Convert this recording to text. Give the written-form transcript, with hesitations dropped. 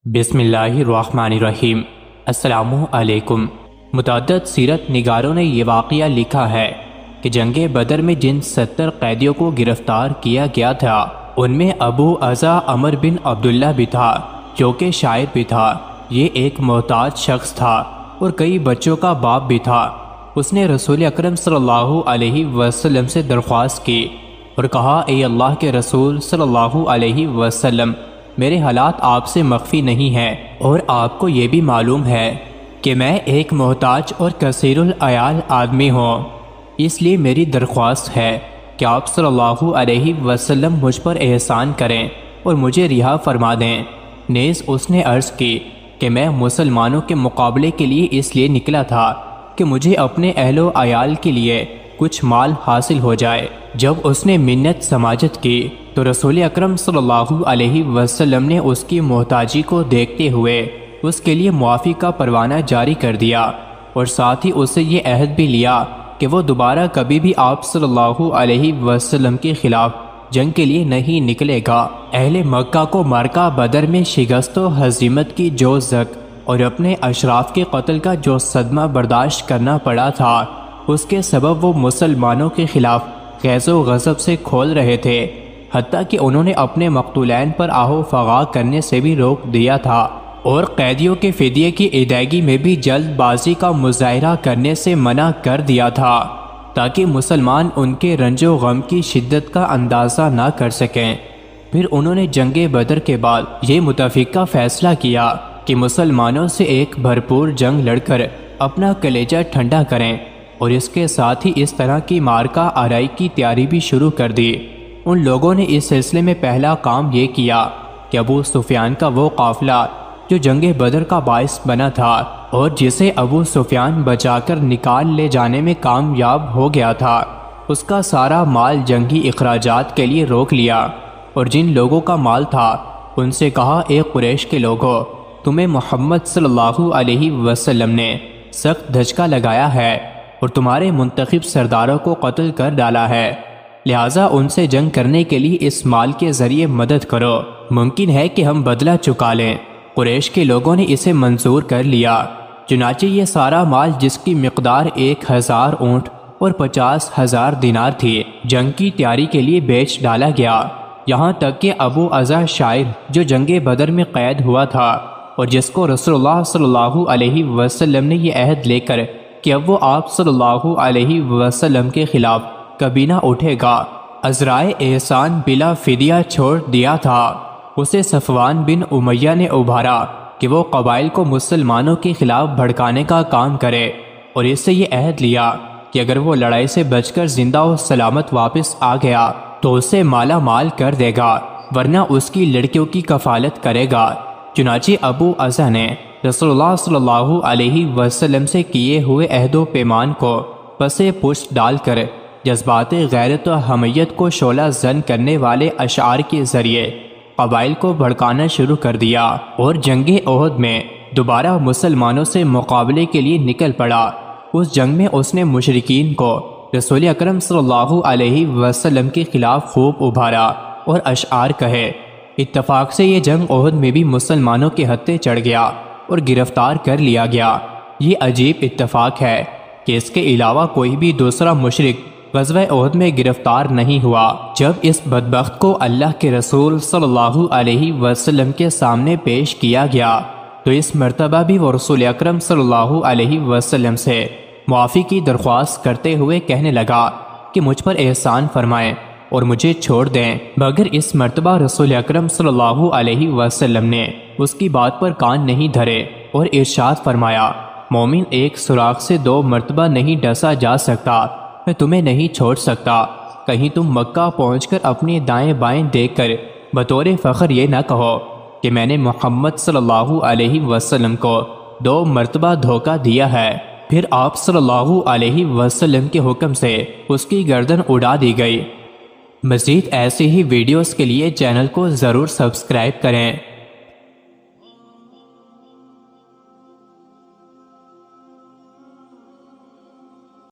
بسم اللہ الرحمن الرحیم۔ السلام علیکم۔ متعدد سیرت نگاروں نے یہ واقعہ لکھا ہے کہ جنگ بدر میں جن 70 قیدیوں کو گرفتار کیا گیا تھا ان میں ابو عزا عمر بن عبداللہ بھی تھا جو کہ شاعر بھی تھا۔ یہ ایک محتاج شخص تھا اور کئی بچوں کا باپ بھی تھا۔ اس نے رسول اکرم صلی اللہ علیہ وسلم سے درخواست کی اور کہا، اے اللہ کے رسول صلی اللہ علیہ وسلم، میرے حالات آپ سے مخفی نہیں ہیں اور آپ کو یہ بھی معلوم ہے کہ میں ایک محتاج اور کثیر العیال آدمی ہوں، اس لیے میری درخواست ہے کہ آپ صلی اللہ علیہ وسلم مجھ پر احسان کریں اور مجھے رہا فرما دیں۔ نیز اس نے عرض کی کہ میں مسلمانوں کے مقابلے کے لیے اس لیے نکلا تھا کہ مجھے اپنے اہل و عیال کے لیے کچھ مال حاصل ہو جائے۔ جب اس نے منت سماجت کی تو رسول اکرم صلی اللہ علیہ وسلم نے اس کی محتاجی کو دیکھتے ہوئے اس کے لیے معافی کا پروانہ جاری کر دیا اور ساتھ ہی اسے یہ عہد بھی لیا کہ وہ دوبارہ کبھی بھی آپ صلی اللہ علیہ وسلم کے خلاف جنگ کے لیے نہیں نکلے گا۔ اہل مکہ کو معرکہ بدر میں شکست و ہزیمت کی جو زک اور اپنے اشراف کے قتل کا جو صدمہ برداشت کرنا پڑا تھا، اس کے سبب وہ مسلمانوں کے خلاف غیظ و غضب سے کھول رہے تھے، حتیٰ کہ انہوں نے اپنے مقتولین پر آہو فغا کرنے سے بھی روک دیا تھا اور قیدیوں کے فدیے کی ادائیگی میں بھی جلد بازی کا مظاہرہ کرنے سے منع کر دیا تھا تاکہ مسلمان ان کے رنج و غم کی شدت کا اندازہ نہ کر سکیں۔ پھر انہوں نے جنگ بدر کے بعد یہ متفقہ فیصلہ کیا کہ مسلمانوں سے ایک بھرپور جنگ لڑ کر اپنا کلیجہ ٹھنڈا کریں اور اس کے ساتھ ہی اس طرح کی مارکہ آرائی کی تیاری بھی شروع کر دی۔ ان لوگوں نے اس سلسلے میں پہلا کام یہ کیا کہ ابو سفیان کا وہ قافلہ جو جنگ بدر کا باعث بنا تھا اور جسے ابو سفیان بچا کر نکال لے جانے میں کامیاب ہو گیا تھا، اس کا سارا مال جنگی اخراجات کے لیے روک لیا اور جن لوگوں کا مال تھا ان سے کہا، اے قریش کے لوگوں، تمہیں محمد صلی اللہ علیہ وسلم نے سخت دھچکا لگایا ہے اور تمہارے منتخب سرداروں کو قتل کر ڈالا ہے، لہٰذا ان سے جنگ کرنے کے لیے اس مال کے ذریعے مدد کرو، ممکن ہے کہ ہم بدلہ چکا لیں۔ قریش کے لوگوں نے اسے منظور کر لیا، چنانچہ یہ سارا مال جس کی مقدار 1000 اونٹ اور 50,000 دینار تھی جنگ کی تیاری کے لیے بیچ ڈالا گیا۔ یہاں تک کہ ابو عزا شاعر جو جنگ بدر میں قید ہوا تھا اور جس کو رسول اللہ صلی اللہ علیہ وسلم نے یہ عہد لے کر کہ اب وہ آپ صلی اللہ علیہ وسلم کے خلاف کبھی نہ اٹھے گا، عذرائے احسان بلا فدیہ چھوڑ دیا تھا، اسے صفوان بن امیہ نے ابھارا کہ وہ قبائل کو مسلمانوں کے خلاف بھڑکانے کا کام کرے اور اس سے یہ عہد لیا کہ اگر وہ لڑائی سے بچ کر زندہ و سلامت واپس آ گیا تو اسے مالا مال کر دے گا، ورنہ اس کی لڑکیوں کی کفالت کرے گا۔ چنانچہ ابو عزا نے رسول اللہ صلی اللہ علیہ وسلم سے کیے ہوئے عہد و پیمان کو پسے پشت ڈال کر جذبات غیرت و حمیت کو شعلہ زن کرنے والے اشعار کے ذریعے قبائل کو بھڑکانا شروع کر دیا اور جنگ احد میں دوبارہ مسلمانوں سے مقابلے کے لیے نکل پڑا۔ اس جنگ میں اس نے مشرکین کو رسول اکرم صلی اللہ علیہ وسلم کے خلاف خوب ابھارا اور اشعار کہے۔ اتفاق سے یہ جنگ احد میں بھی مسلمانوں کے ہتھے چڑھ گیا اور گرفتار کر لیا گیا۔ یہ عجیب اتفاق ہے کہ اس کے علاوہ کوئی بھی دوسرا مشرک غزوہ احد میں گرفتار نہیں ہوا۔ جب اس بدبخت کو اللہ کے رسول صلی اللہ علیہ وسلم کے سامنے پیش کیا گیا تو اس مرتبہ بھی وہ رسول اکرم صلی اللہ علیہ وسلم سے معافی کی درخواست کرتے ہوئے کہنے لگا کہ مجھ پر احسان فرمائیں اور مجھے چھوڑ دیں، مگر اس مرتبہ رسول اکرم صلی اللہ علیہ وسلم نے اس کی بات پر کان نہیں دھرے اور ارشاد فرمایا، مومن ایک سوراخ سے 2 مرتبہ نہیں ڈسا جا سکتا، میں تمہیں نہیں چھوڑ سکتا۔ کہیں تم مکہ پہنچ کر اپنے دائیں بائیں دیکھ کر بطور فخر یہ نہ کہو کہ میں نے محمد صلی اللہ علیہ وسلم کو 2 مرتبہ دھوکہ دیا ہے۔ پھر آپ صلی اللہ علیہ وسلم کے حکم سے اس کی گردن اڑا دی گئی۔ مزید ایسی ہی ویڈیوز کے لیے چینل کو ضرور سبسکرائب کریں۔